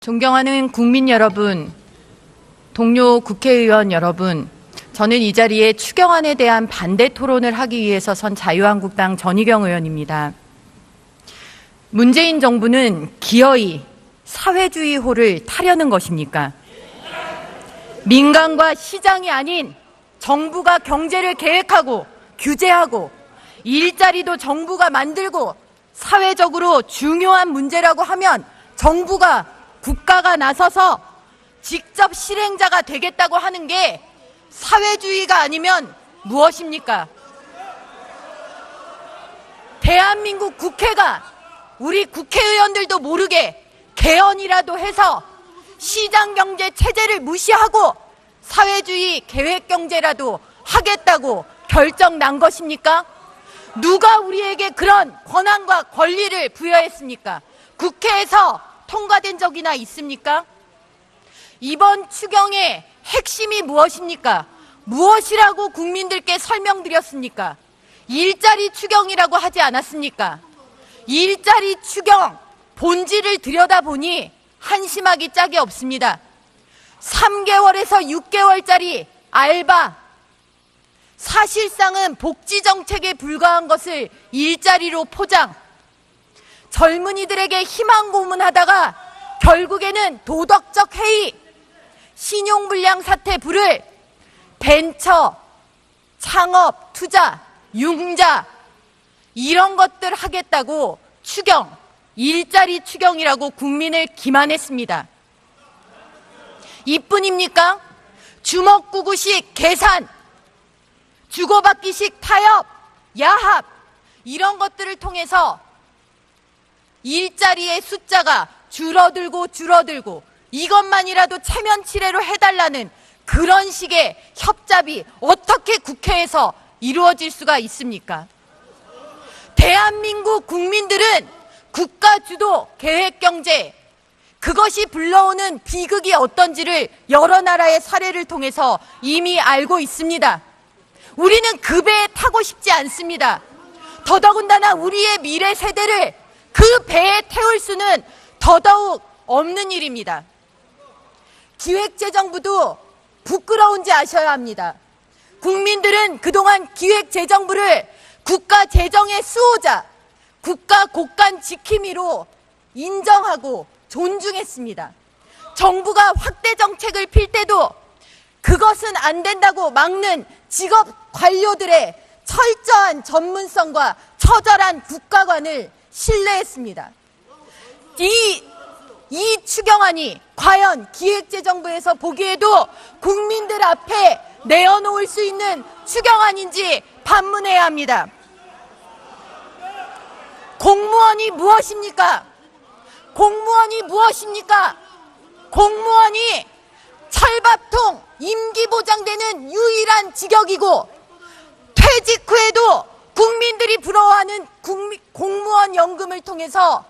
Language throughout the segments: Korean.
존경하는 국민 여러분, 동료 국회의원 여러분, 저는 이 자리에 추경안에 대한 반대 토론을 하기 위해서 선 자유한국당 전희경 의원입니다. 문재인 정부는 기어이 사회주의 호를 타려는 것입니까? 민간과 시장이 아닌 정부가 경제를 계획하고 규제하고 일자리도 정부가 만들고 사회적으로 중요한 문제라고 하면 정부가 국가가 나서서 직접 실행자가 되겠다고 하는 게 사회주의가 아니면 무엇입니까? 대한민국 국회가 우리 국회의원들도 모르게 개헌이라도 해서 시장경제 체제를 무시하고 사회주의 계획경제라도 하겠다고 결정 난 것입니까? 누가 우리에게 그런 권한과 권리를 부여했습니까? 국회에서 통과된 적이나 있습니까? 이번 추경의 핵심이 무엇입니까? 무엇이라고 국민들께 설명드렸습니까? 일자리 추경이라고 하지 않았습니까? 일자리 추경 본질을 들여다보니 한심하기 짝이 없습니다. 3개월에서 6개월짜리 알바, 사실상은 복지정책에 불과한 것을 일자리로 포장, 젊은이들에게 희망 고문하다가 결국에는 도덕적 해이, 신용불량 사태 불을 벤처, 창업, 투자, 융자 이런 것들 하겠다고 추경, 일자리 추경이라고 국민을 기만했습니다. 이뿐입니까? 주먹구구식 계산, 주고받기식 타협, 야합 이런 것들을 통해서 일자리의 숫자가 줄어들고 이것만이라도 체면치레로 해달라는 그런 식의 협잡이 어떻게 국회에서 이루어질 수가 있습니까? 대한민국 국민들은 국가주도 계획경제, 그것이 불러오는 비극이 어떤지를 여러 나라의 사례를 통해서 이미 알고 있습니다. 우리는 그 배에 타고 싶지 않습니다. 더더군다나 우리의 미래 세대를 그 배에 태울 수는 더더욱 없는 일입니다. 기획재정부도 부끄러운지 아셔야 합니다. 국민들은 그동안 기획재정부를 국가 재정의 수호자, 국가 곳간 지킴이로 인정하고 존중했습니다. 정부가 확대 정책을 필 때도 그것은 안 된다고 막는 직업 관료들의 철저한 전문성과 처절한 국가관을 신뢰했습니다. 이 추경안이 과연 기획재정부에서 보기에도 국민들 앞에 내어놓을 수 있는 추경안인지 반문해야 합니다. 공무원이 무엇입니까? 공무원이 무엇입니까? 공무원이 철밥통 임기 보장되는 유일한 직역이고 퇴직 후에도 국민들이 부러워하는 공무원 연금을 통해서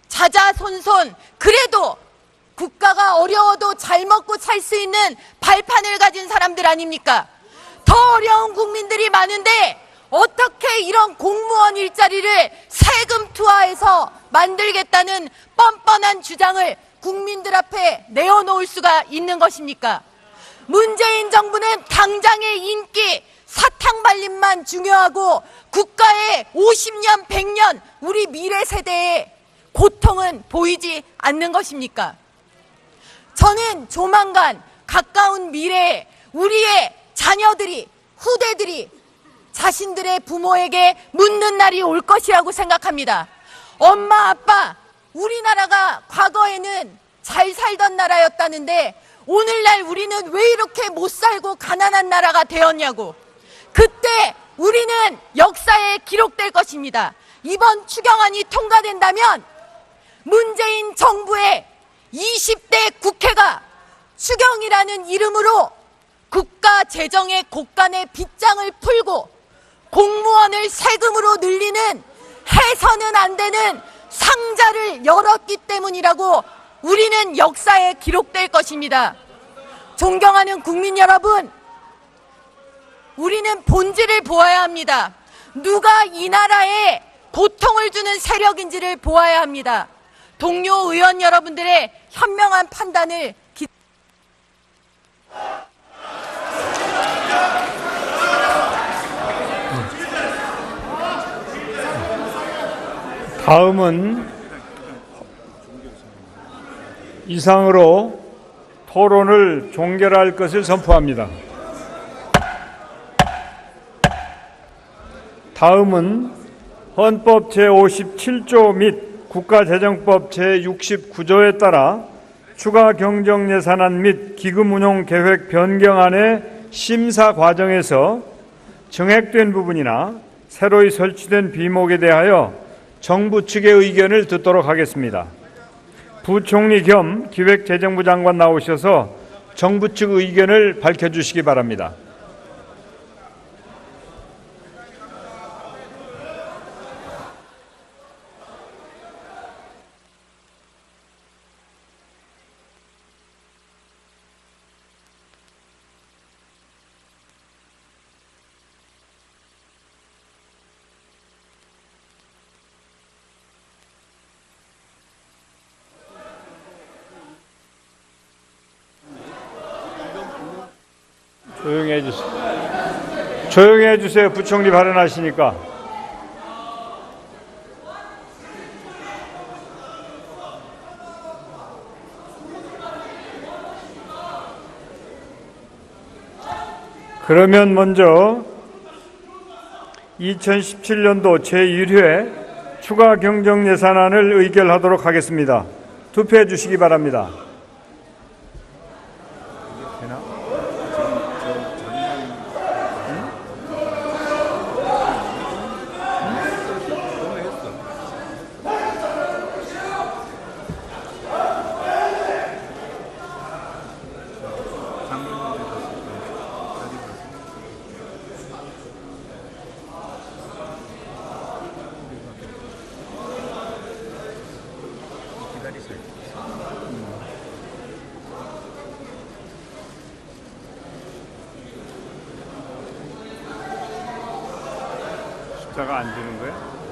자자손손 그래도 국가가 어려워도 잘 먹고 살 수 있는 발판을 가진 사람들 아닙니까? 더 어려운 국민들이 많은데 어떻게 이런 공무원 일자리를 세금 투하해서 만들겠다는 뻔뻔한 주장을 국민들 앞에 내어놓을 수가 있는 것입니까? 문재인 정부는 당장의 인기, 사탕 발림만 중요하고 국가의 50년, 100년 우리 미래 세대의 고통은 보이지 않는 것입니까? 저는 조만간 가까운 미래에 우리의 자녀들이, 후대들이 자신들의 부모에게 묻는 날이 올 것이라고 생각합니다. 엄마, 아빠, 우리나라가 과거에는 잘 살던 나라였다는데 오늘날 우리는 왜 이렇게 못 살고 가난한 나라가 되었냐고. 그때 우리는 역사에 기록될 것입니다. 이번 추경안이 통과된다면 문재인 정부의 20대 국회가 추경이라는 이름으로 국가 재정의 곳간의 빗장을 풀고 공무원을 세금으로 늘리는 해서는 안 되는 상자를 열었기 때문이라고 우리는 역사에 기록될 것입니다. 존경하는 국민 여러분, 우리는 본질을 보아야 합니다. 누가 이 나라에 고통을 주는 세력인지를 보아야 합니다. 동료 의원 여러분들의 현명한 판단을 다음은 이상으로 토론을 종결할 것을 선포합니다. 다음은 헌법 제57조 및 국가재정법 제69조에 따라 추가 경정 예산안 및 기금 운용 계획 변경안의 심사 과정에서 정액된 부분이나 새로이 설치된 비목에 대하여 정부 측의 의견을 듣도록 하겠습니다. 부총리 겸 기획재정부 장관 나오셔서 정부 측 의견을 밝혀주시기 바랍니다. 조용히 해주세요. 조용히 해주세요. 부총리 발언하시니까. 그러면 먼저 2017년도 제1회 추가 경정 예산안을 의결하도록 하겠습니다. 투표해 주시기 바랍니다. 숫자가 안 주는 거야?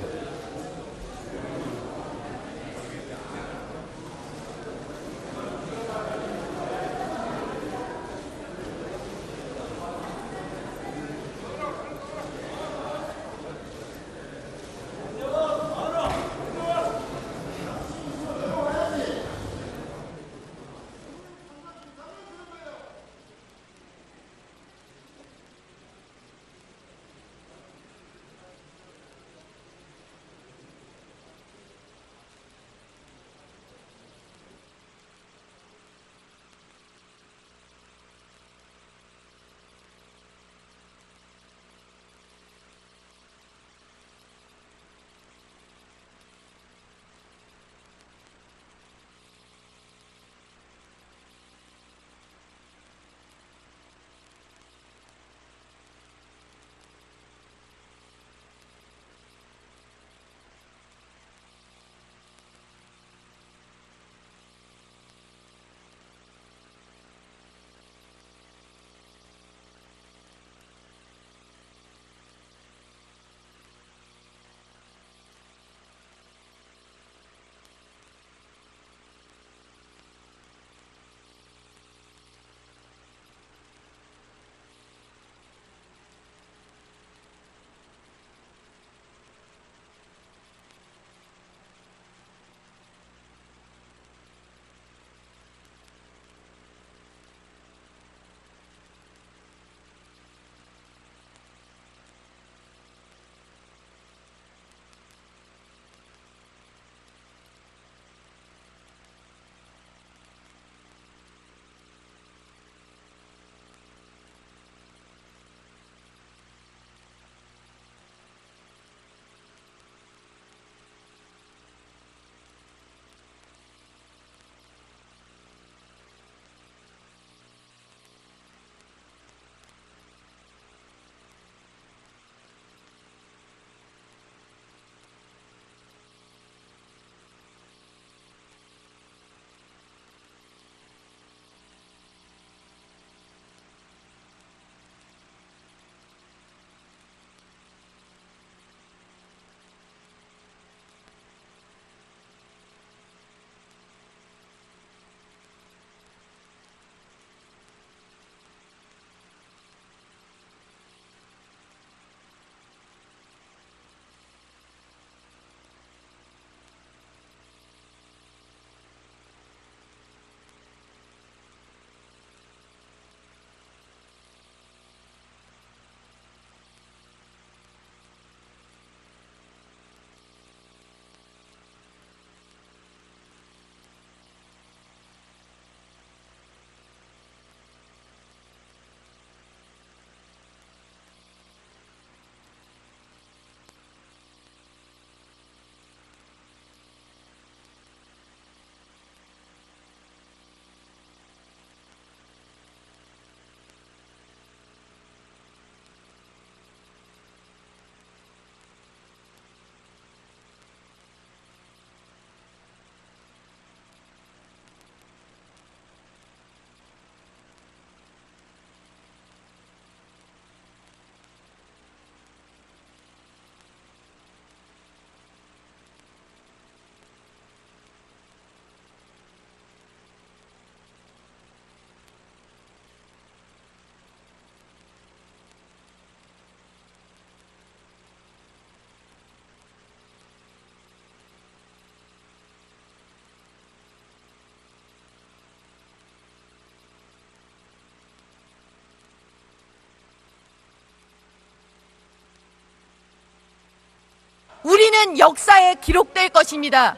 우리는 역사에 기록될 것입니다.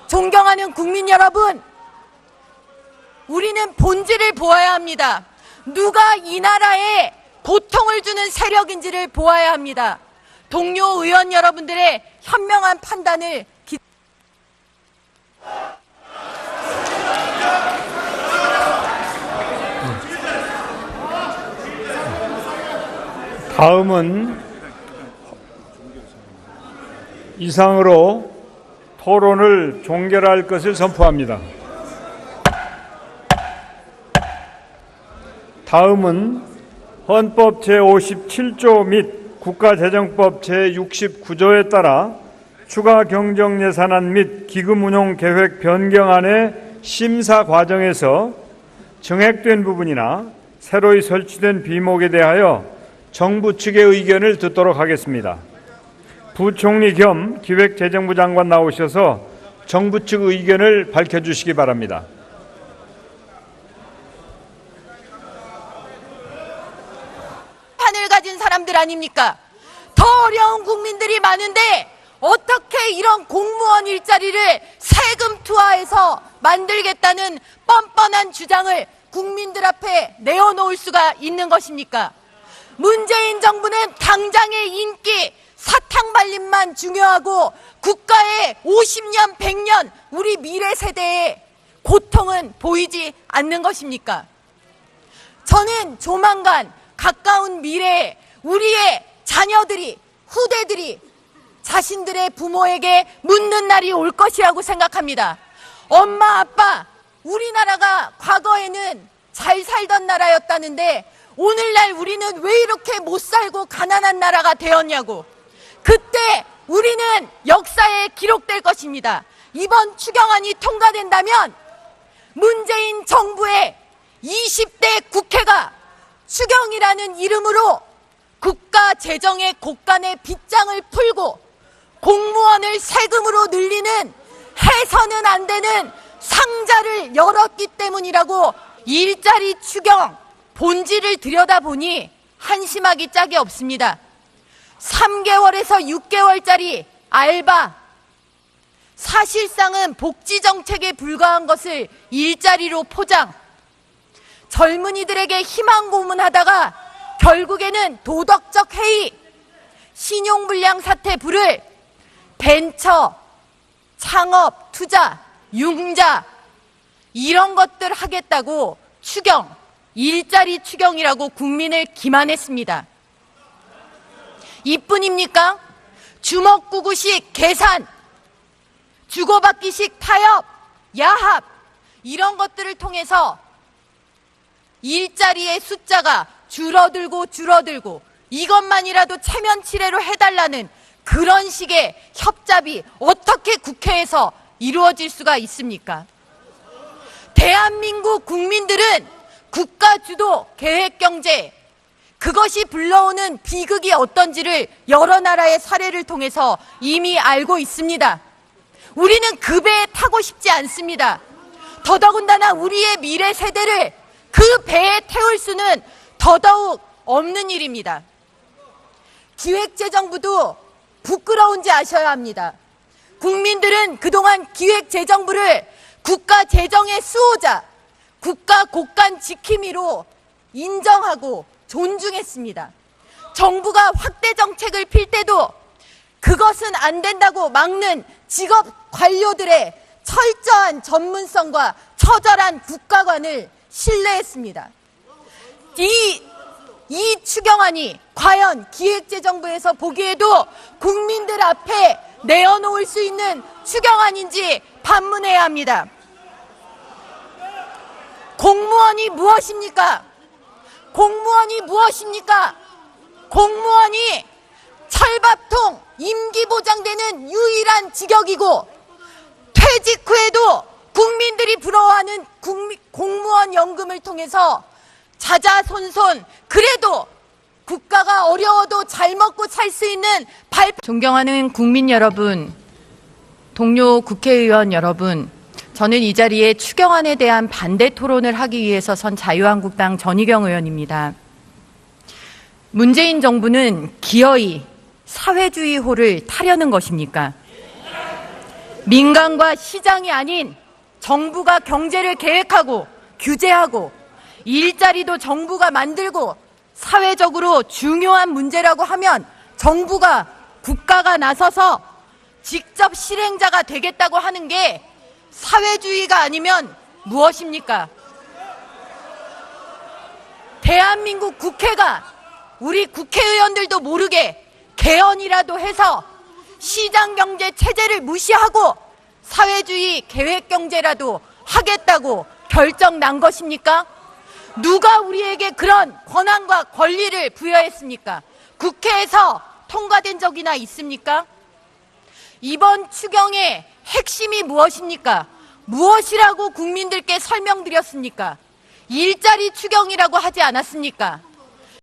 존경하는 국민 여러분, 우리는 본질을 보아야 합니다. 누가 이 나라에 고통을 주는 세력인지를 보아야 합니다. 동료 의원 여러분들의 현명한 판단을 다음은 이상으로 토론을 종결할 것을 선포합니다. 다음은 헌법 제57조 및 국가재정법 제69조에 따라 추가 경정 예산안 및 기금 운용 계획 변경안의 심사 과정에서 정액된 부분이나 새로이 설치된 비목에 대하여 정부 측의 의견을 듣도록 하겠습니다. 부총리 겸 기획재정부 장관 나오셔서 정부 측 의견을 밝혀주시기 바랍니다. 판을 가진 사람들 아닙니까? 더 어려운 국민들이 많은데 어떻게 이런 공무원 일자리를 세금 투하해서 만들겠다는 뻔뻔한 주장을 국민들 앞에 내어놓을 수가 있는 것입니까? 문재인 정부는 당장의 인기, 사탕 발림만 중요하고 국가의 50년, 100년 우리 미래 세대의 고통은 보이지 않는 것입니까? 저는 조만간 가까운 미래에 우리의 자녀들이, 후대들이 자신들의 부모에게 묻는 날이 올 것이라고 생각합니다. 엄마, 아빠, 우리나라가 과거에는 잘 살던 나라였다는데 오늘날 우리는 왜 이렇게 못 살고 가난한 나라가 되었냐고. 그때 우리는 역사에 기록될 것입니다. 이번 추경안이 통과된다면 문재인 정부의 20대 국회가 추경이라는 이름으로 국가 재정의 곳간의 빗장을 풀고 공무원을 세금으로 늘리는 해서는 안 되는 상자를 열었기 때문이라고. 일자리 추경 본질을 들여다보니 한심하기 짝이 없습니다. 3개월에서 6개월짜리 알바, 사실상은 복지정책에 불과한 것을 일자리로 포장, 젊은이들에게 희망 고문하다가 결국에는 도덕적 해이, 신용불량 사태 불을 벤처, 창업, 투자, 융자 이런 것들 하겠다고 추경, 일자리 추경이라고 국민을 기만했습니다. 이뿐입니까? 주먹구구식 계산, 주고받기식 타협, 야합 이런 것들을 통해서 일자리의 숫자가 줄어들고 이것만이라도 체면치레로 해달라는 그런 식의 협잡이 어떻게 국회에서 이루어질 수가 있습니까? 대한민국 국민들은 국가주도 계획경제, 그것이 불러오는 비극이 어떤지를 여러 나라의 사례를 통해서 이미 알고 있습니다. 우리는 그 배에 타고 싶지 않습니다. 더더군다나 우리의 미래 세대를 그 배에 태울 수는 더더욱 없는 일입니다. 기획재정부도 부끄러운지 아셔야 합니다. 국민들은 그동안 기획재정부를 국가 재정의 수호자, 국가 곳간 지킴이로 인정하고 존중했습니다. 정부가 확대 정책을 필 때도 그것은 안 된다고 막는 직업 관료들의 철저한 전문성과 처절한 국가관을 신뢰했습니다. 이 추경안이 과연 기획재정부에서 보기에도 국민들 앞에 내어놓을 수 있는 추경안인지 반문해야 합니다. 공무원이 무엇입니까? 공무원이 무엇입니까? 공무원이 철밥통 임기 보장되는 유일한 직역이고 퇴직 후에도 국민들이 부러워하는 공무원 연금을 통해서 자자손손 그래도 국가가 어려워도 잘 먹고 살 수 있는 존경하는 국민 여러분, 동료 국회의원 여러분, 저는 이 자리에 추경안에 대한 반대 토론을 하기 위해서 선 자유한국당 전희경 의원입니다. 문재인 정부는 기어이 사회주의호를 타려는 것입니까? 민간과 시장이 아닌 정부가 경제를 계획하고 규제하고 일자리도 정부가 만들고 사회적으로 중요한 문제라고 하면 정부가 국가가 나서서 직접 실행자가 되겠다고 하는 게 사회주의가 아니면 무엇입니까? 대한민국 국회가 우리 국회의원들도 모르게 개헌이라도 해서 시장경제 체제를 무시하고 사회주의 계획경제라도 하겠다고 결정 난 것입니까? 누가 우리에게 그런 권한과 권리를 부여했습니까? 국회에서 통과된 적이나 있습니까? 이번 추경의 핵심이 무엇입니까? 무엇이라고 국민들께 설명드렸습니까? 일자리 추경이라고 하지 않았습니까?